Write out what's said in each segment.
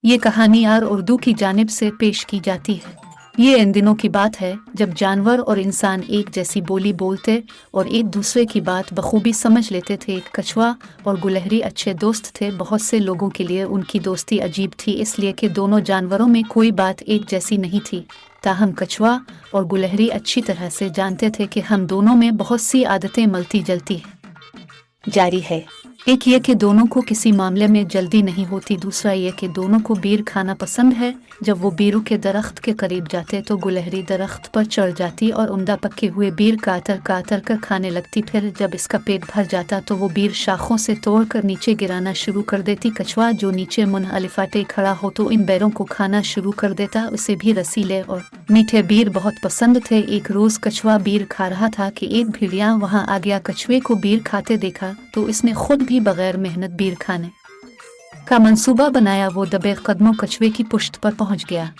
ये कहानी आर उर्दू की जानिब से पेश की जाती है। ये इन दिनों की बात है जब जानवर और इंसान एक जैसी बोली बोलते और एक दूसरे की बात बखूबी समझ लेते थे। एक कछुआ और गुलहरी अच्छे दोस्त थे। बहुत से लोगों के लिए उनकी दोस्ती अजीब थी, इसलिए कि दोनों जानवरों में कोई बात एक जैसी नहीं थी। ताहम कछुआ और गुलहरी अच्छी तरह से जानते थे कि हम दोनों में बहुत सी आदतें मिलती जुलती जारी है। एक ये कि दोनों को किसी मामले में जल्दी नहीं होती, दूसरा ये कि दोनों को बीर खाना पसंद है। जब वो बीरू के दरख्त के करीब जाते तो गुलहरी दरख्त पर चढ़ जाती और उम्दा पके हुए बीर कातर कातर कर खाने लगती। फिर जब इसका पेट भर जाता तो वो बीर शाखों से तोड़कर नीचे गिराना शुरू कर देती। कछुआ जो नीचे मुन अलिफाटे खड़ा हो तो इन बैरों को खाना शुरू कर देता। उसे भी रसीले और मीठे बीर बहुत पसंद थे। एक रोज कछुआ बीर खा रहा था कि एक भेड़िया वहां आ गया। कछुए को बीर खाते देखा तो इसने खुद भी बगैर मेहनत बीर खाने का मंसूबा बनाया। वो दबे कदमों कछुए की पुश्त पर पहुंच गया।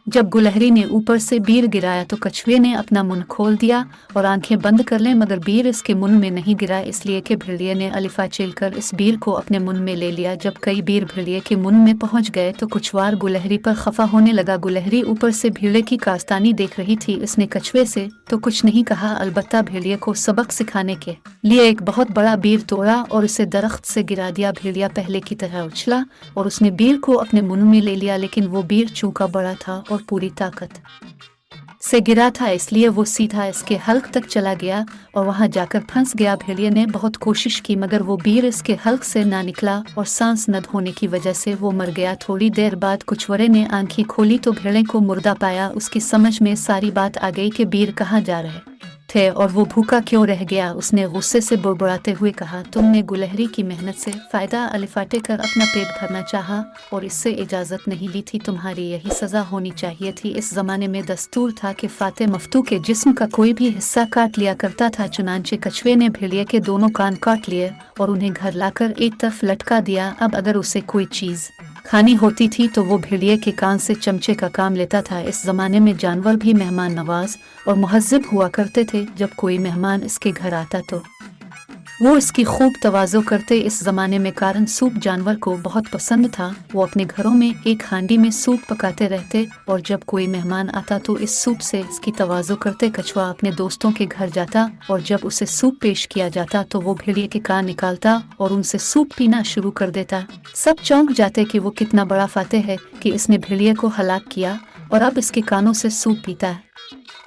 जब गुलहरी ने ऊपर से बीर गिराया तो कछुए ने अपना मुंह खोल दिया और आंखें बंद कर लें, मगर बीर इसके मुंह में नहीं गिरा, इसलिए कि भेड़िए ने अलिफा चलकर इस बीर को अपने मुंह में ले लिया। जब कई बीर भेड़िए के मुंह में पहुंच गए तो कुछवार गुलहरी पर खफा होने लगा। गुलहरी ऊपर से भेड़िए की कास्तानी देख रही थी। इसने कछुए से तो कुछ नहीं कहा, अलबत्ता भेड़िए को सबक सिखाने के लिए एक बहुत बड़ा बीर तोड़ा और उसे दरख्त से गिरा दिया। भेड़िया पहले की तरह उछला और उसने बीर को अपने मुंह में ले लिया, लेकिन वो बीर चूंकि बड़ा था और पूरी ताकत से गिरा था, इसलिए वो सीधा इसके हल्क तक चला गया और वहां जाकर फंस गया। भेड़िए ने बहुत कोशिश की मगर वो बीर इसके हल्क से ना निकला और सांस न होने की वजह से वो मर गया। थोड़ी देर बाद कुछवरे ने आंखें खोली तो भेड़िए को मुर्दा पाया। उसकी समझ में सारी बात आ गई कि बीर कहाँ जा रहे थे और वो भूखा क्यों रह गया। उसने गुस्से से बुड़बुड़ाते हुए कहा, तुमने गुलहरी की मेहनत से फायदा अलिफाटे कर अपना पेट भरना चाहा और इससे इजाजत नहीं ली थी। तुम्हारी यही सजा होनी चाहिए थी। इस जमाने में दस्तूर था कि फाते मफ्तू के जिस्म का कोई भी हिस्सा काट लिया करता था। चुनांचे कछुए ने भेड़िए के दोनों कान काट लिए और उन्हें घर लाकर एक तरफ लटका दिया। अब अगर उसे कोई चीज खानी होती थी तो वो भेड़िए के कान से चमचे का काम लेता था। इस जमाने में जानवर भी मेहमान नवाज और मुहज्जिब हुआ करते थे। जब कोई मेहमान इसके घर आता तो वो इसकी खूब तवाज़ो करते। इस ज़माने में कारण सूप जानवर को बहुत पसंद था। वो अपने घरों में एक हांडी में सूप पकाते रहते और जब कोई मेहमान आता तो इस सूप से इसकी तवाज़ो करते। कछुआ अपने दोस्तों के घर जाता और जब उसे सूप पेश किया जाता तो वो भेड़िए के कान निकालता और उनसे सूप पीना शुरू कर देता। सब चौंक जाते कि वो कितना बड़ा फातेह है कि इसने भेड़िए को हलाक किया और अब इसके कानों से सूप पीता है।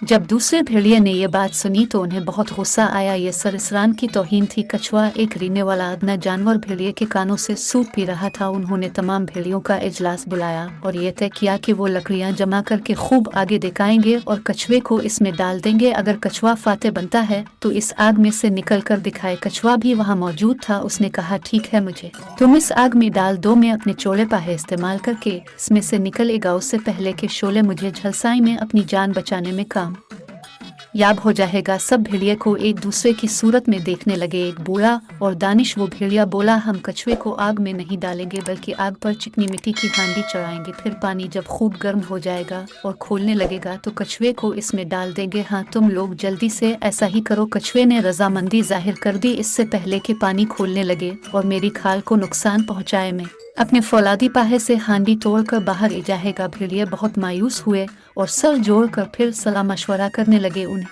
जब दूसरे भेड़िए ने यह बात सुनी तो उन्हें बहुत गुस्सा आया। ये सरिसरान की तौहीन थी। कछुआ एक रीने वाला अदना जानवर भेड़िए के कानों से सूप पी रहा था। उन्होंने तमाम भेड़ियों का इजलास बुलाया और ये तय किया कि वो लकड़ियां जमा करके खूब आगे दिखाएंगे और कछुए को इसमें डाल देंगे। अगर कछुआ फाते बनता है तो इस आग में से निकल कर दिखाए। कछुआ भी वहाँ मौजूद था। उसने कहा, ठीक है, मुझे तुम इस आग में डाल दो, मैं अपने चोले पाहे इस्तेमाल करके इसमें से निकलेगा। उससे पहले के शोले मुझे झलसाई में अपनी जान बचाने में काम याब हो जाएगा। सब भेड़िए को एक दूसरे की सूरत में देखने लगे। एक बूढ़ा और दानिश वो भेड़िया बोला, हम कछुए को आग में नहीं डालेंगे बल्कि आग पर चिकनी मिट्टी की हांडी चढ़ाएंगे। फिर पानी जब खूब गर्म हो जाएगा और खोलने लगेगा तो कछुए को इसमें डाल देंगे। हाँ, तुम लोग जल्दी से ऐसा ही करो। कछुए ने रजामंदी जाहिर कर दी। इससे पहले कि पानी खोलने लगे और मेरी खाल को नुकसान पहुँचाए, मैं अपने फौलादी पाहे से हांडी तोड़कर बाहर ले जाएगा। भेड़िए बहुत मायूस हुए और सर जोड़कर फिर सलाह मशवरा करने लगे। उन्हें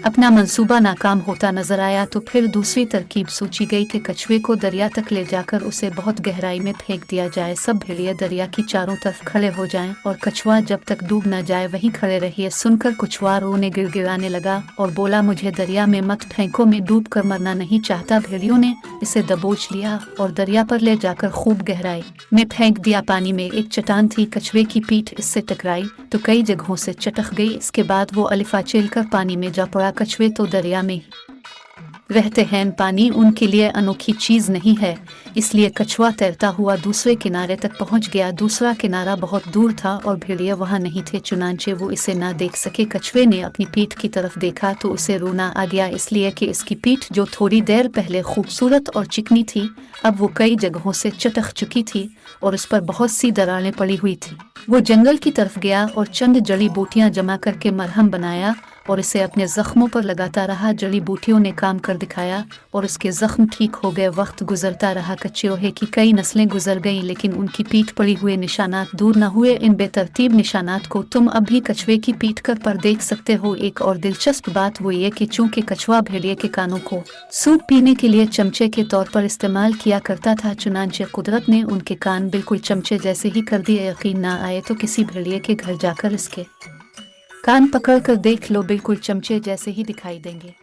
अपना मंसूबा नाकाम होता नजर आया तो फिर दूसरी तरकीब सोची गई कि कछुए को दरिया तक ले जाकर उसे बहुत गहराई में फेंक दिया जाए। सब भेड़िए दरिया की चारों तरफ खड़े हो जाएं और कछुआ जब तक डूब न जाए वहीं खड़े रहिए। सुनकर कुछवा रोने गिड़गिड़ाने लगा और बोला, मुझे दरिया में मत फेंको, मैं डूब कर मरना नहीं चाहता। भेड़ियों ने इसे दबोच लिया और दरिया पर ले जाकर खूब गहराई में फेंक दिया। पानी में एक चट्टान थी। कछुए की पीठ इससे टकराई तो कई जगहों से चटक गई। इसके बाद वो अलिफा चलकर पानी में जा पड़ा। कछुए तो दरिया में ही रहते हैं, पानी उनके लिए अनोखी चीज नहीं है, इसलिए कछुआ तैरता हुआ दूसरे किनारे तक पहुंच गया। दूसरा किनारा बहुत दूर था और भेड़िए वहां नहीं थे, चुनांचे वो इसे ना देख सके। कछुए ने अपनी पीठ की तरफ देखा तो उसे रोना आ गया, इसलिए कि इसकी पीठ जो थोड़ी देर पहले खूबसूरत और चिकनी थी अब वो कई जगहों से चटक चुकी थी और उस पर बहुत सी दरारें पड़ी हुई थी। वो जंगल की तरफ गया और चंद जड़ी बूटियां जमा करके मरहम बनाया और इसे अपने जख्मों पर लगाता रहा। जड़ी बूटियों ने काम कर दिखाया और उसके जख्म ठीक हो गए। वक्त गुजरता रहा, कच्चे लोहे की कई नस्लें गुजर गईं, लेकिन उनकी पीठ पड़ी हुए निशानात दूर न हुए। इन बेतरतीब निशानात को तुम अब भी कछुए की पीठ पर देख सकते हो। एक और दिलचस्प बात वो ये कि चूंकि कछुआ भेड़िए के कानों को सूप पीने के लिए चमचे के तौर पर इस्तेमाल किया करता था, चुनांचे कुदरत ने उनके कान बिल्कुल चमचे जैसे ही कर दिए। यकीन ना आए तो किसी भेड़िए के घर जाकर इसके कान पकड़ कर देख लो, बिल्कुल चमचे जैसे ही दिखाई देंगे।